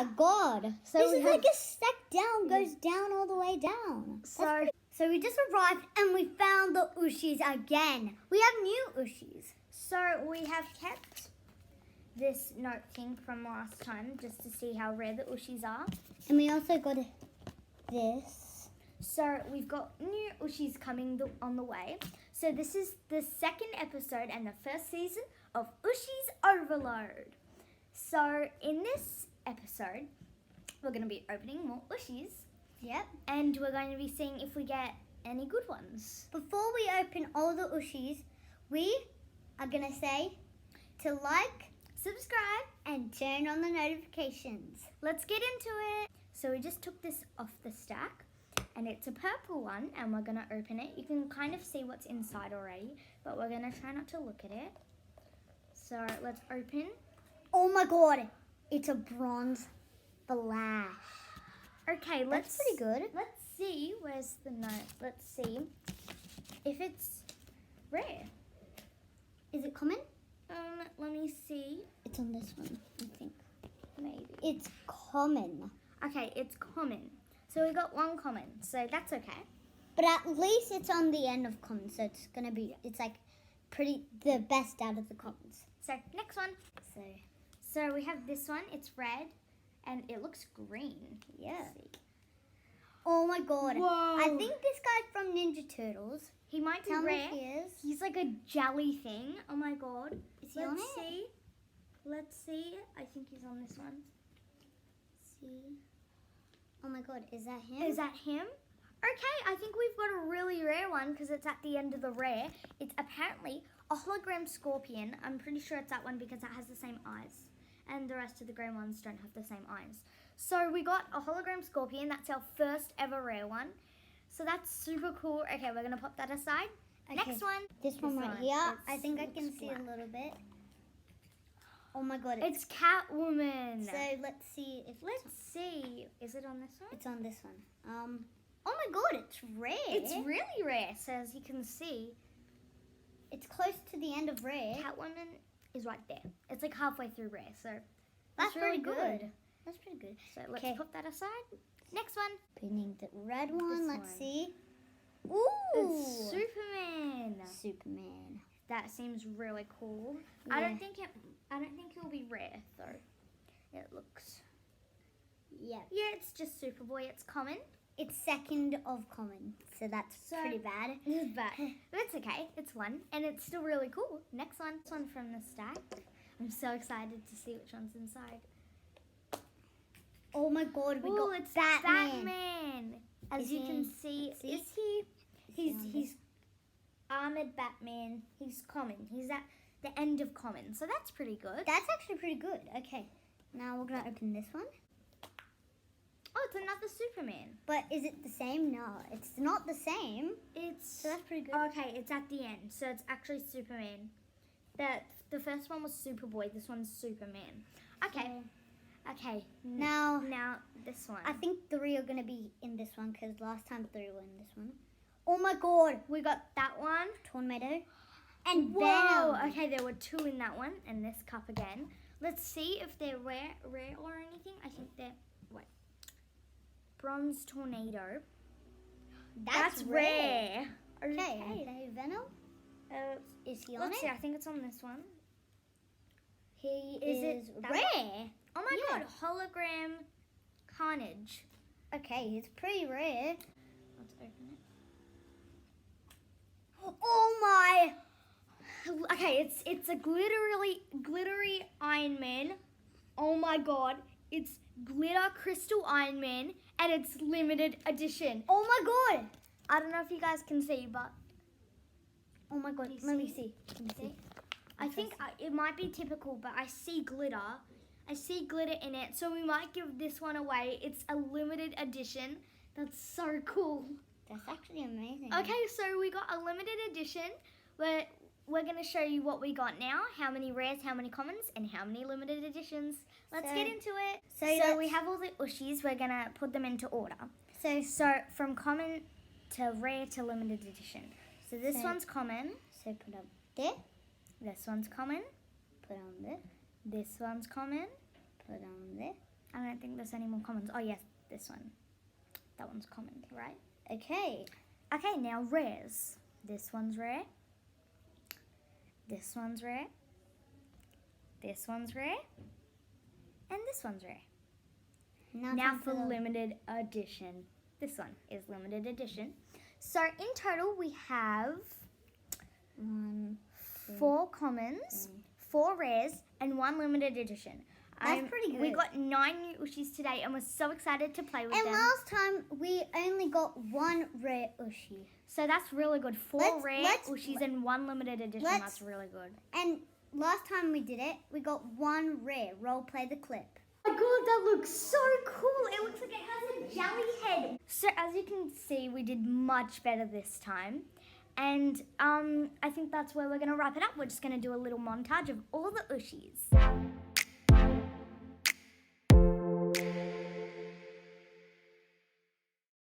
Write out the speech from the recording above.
my god. So this we is have- like a stack down, goes down all the way down. So we just arrived and we found the Ooshies again. We have new Ooshies. So we have kept this note thing from last time just to see how rare the Ooshies are. And we also got this. So we've got new Ooshies coming on the way. So this is the second episode and the first season of Ooshies Overload. So in this episode, we're going to be opening more Ooshies. Yep. And we're going to be seeing if we get any good ones. Before we open all the Ooshies, we are going to say to like, Subscribe. and turn on the notifications. Let's get into it. So we just took this off the stack. And it's a purple one, and we're going to open it. You can kind of see what's inside already, but we're going to try not to look at it. So let's open. Oh my god, it's a bronze flash. Okay, That's pretty good. Let's see. Where's the note? Let's see if it's rare. Is it common? Let me see. It's on this one, I think. Maybe. It's common. Okay, it's common. So we got one common, so that's okay. But at least it's on the end of common, so it's gonna be, it's like pretty, the best out of the commons. So next one. So we have this one. It's red, and it looks green. Yeah. Oh my god. Whoa. I think this guy's from Ninja Turtles. He might be Tell me rare. if he is. He's like a jelly thing. Oh my god. Is he on it? See. Let's see. I think he's on this one. See. Oh my god, is that him? Is that him? Okay, I think we've got a really rare one because it's at the end of the rare. It's apparently a hologram scorpion. I'm pretty sure it's that one because it has the same eyes. And the rest of the grey ones don't have the same eyes. So we got a hologram scorpion. That's our first ever rare one. So that's super cool. Okay, we're going to pop that aside. Okay. Next one. This one right here. I think I looks can see black. a little bit. Oh my god, It's Catwoman. so let's see if Let's see. Is it on this one? it's on this one. Oh my god, it's rare. It's really rare. So as you can see, It's close to the end of rare. Catwoman is right there. It's like halfway through rare. So That's really pretty good. That's pretty good. So let's Okay. put that aside. Next one. Opening the red one. This Let's one. see. Ooh, It's Superman. Superman. That seems really cool. Yeah. I don't think it'll be rare though. It looks. Yeah. Yeah, it's just Superboy. It's common. It's second of common, so that's So- pretty bad. It's bad. But it's okay. It's one. And it's still really cool. Next one. This one from the stack. I'm so excited to see which one's inside. Oh my god, we Ooh, got it's Batman. Batman. As Is you he can in- see, see? is he? Is he on He's armored Batman. He's common. He's at the end of common. So that's pretty good. That's actually pretty good. Okay, now we're gonna open this one. Oh, it's another Superman. But is it the same? No, it's not the same. It's So that's pretty good. okay. It's at the end, so it's actually Superman. The first one was Superboy. This one's Superman. Okay. Okay. Now, Now this one. I think 3 are gonna be in this one because last time 3 were in this one. Oh my god, we got that one. Tornado and Whoa. Venom. Okay, there were 2 in that one, and this cup again. Let's see if they're rare or anything. I think they're Bronze Tornado. That's rare. Okay. Okay, Venom. Is he on Let's it? see. I think it's on this one. He Is it is that rare. Oh my Yeah. god, hologram Carnage. Okay, it's pretty rare. Let's open Oh my! it. Okay, it's a glittery Iron Man. Oh my god, it's glitter crystal Iron Man, and it's limited edition. Oh my god! I don't know if you guys can see, but Oh my god! Can you Let me see? see. Let me see. I think it might be typical, but I see glitter. I see glitter in it, so we might give this one away. It's a limited edition. That's so cool. That's actually amazing. Okay, so we got a limited edition. We're going to show you what we got now, how many rares, how many commons, and how many limited editions. Let's So- get into it. so So let's- we have all the Ooshies. We're going to put them into order. So, So from common to rare to limited edition. So this So- one's common. so put up there. This one's common. Put on there. This one's common. Put on there. I don't think there's any more commons. Oh, yes, this one. That one's common, right? Okay. Okay, now rares. This one's rare. This one's rare. This one's rare. And this one's rare. Now for limited edition. This one is limited edition. So in total we have 4 commons, 4 rares, and 1 limited edition. That's pretty good. We got 9 new Ooshies today and we're so excited to play with them. And last time we only got 1 rare Ooshie. So that's really good. 4 rare Ooshies and 1 limited edition. That's really good. And last time we did it, we got 1 rare. Role play the clip. Oh my god, that looks so cool. It looks like it has a jelly head. So as you can see, we did much better this time. And I think that's where we're going to wrap it up. We're just going to do a little montage of all the Ooshies.